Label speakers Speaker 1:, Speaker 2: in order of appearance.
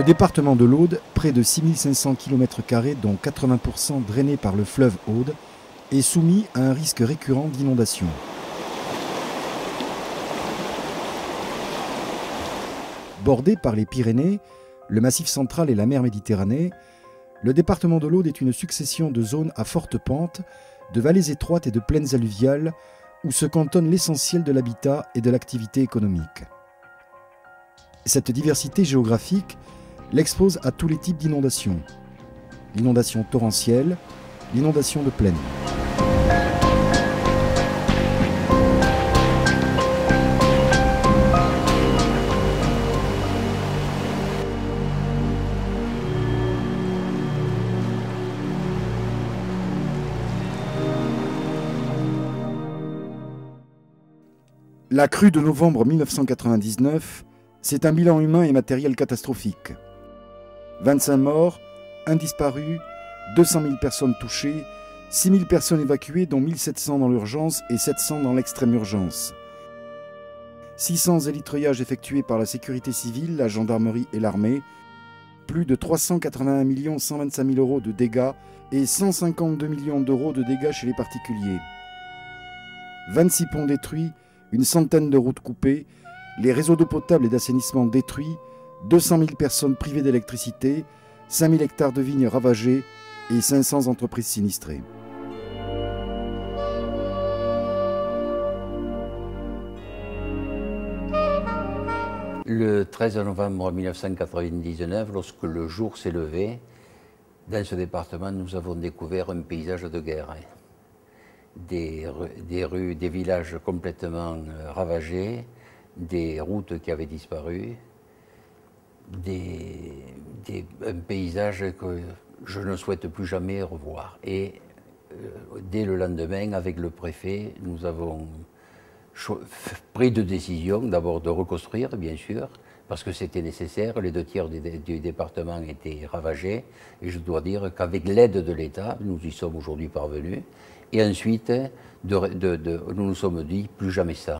Speaker 1: Le département de l'Aude, près de 6500 km², dont 80% drainés par le fleuve Aude, est soumis à un risque récurrent d'inondation. Bordé par les Pyrénées, le Massif central et la mer Méditerranée, le département de l'Aude est une succession de zones à forte pente, de vallées étroites et de plaines alluviales où se cantonne l'essentiel de l'habitat et de l'activité économique. Cette diversité géographique l'expose à tous les types d'inondations. L'inondation torrentielle, l'inondation de plaine. La crue de novembre 1999, c'est un bilan humain et matériel catastrophique. 25 morts, 1 disparu, 200 000 personnes touchées, 6 000 personnes évacuées, dont 1 700 dans l'urgence et 700 dans l'extrême urgence. 600 élitreillages effectués par la sécurité civile, la gendarmerie et l'armée, plus de 381 125 000 euros de dégâts et 152 millions d'euros de dégâts chez les particuliers. 26 ponts détruits, une centaine de routes coupées, les réseaux d'eau potable et d'assainissement détruits, 200 000 personnes privées d'électricité, 5 000 hectares de vignes ravagés et 500 entreprises sinistrées.
Speaker 2: Le 13 novembre 1999, lorsque le jour s'est levé, dans ce département, nous avons découvert un paysage de guerre. Des rues, des villages complètement ravagés, des routes qui avaient disparu, un paysage que je ne souhaite plus jamais revoir. Et dès le lendemain, avec le préfet, nous avons pris de décision, d'abord de reconstruire, bien sûr, parce que c'était nécessaire. Les 2 tiers du département étaient ravagés, et je dois dire qu'avec l'aide de l'État, nous y sommes aujourd'hui parvenus. Et ensuite, nous nous sommes dit, plus jamais ça.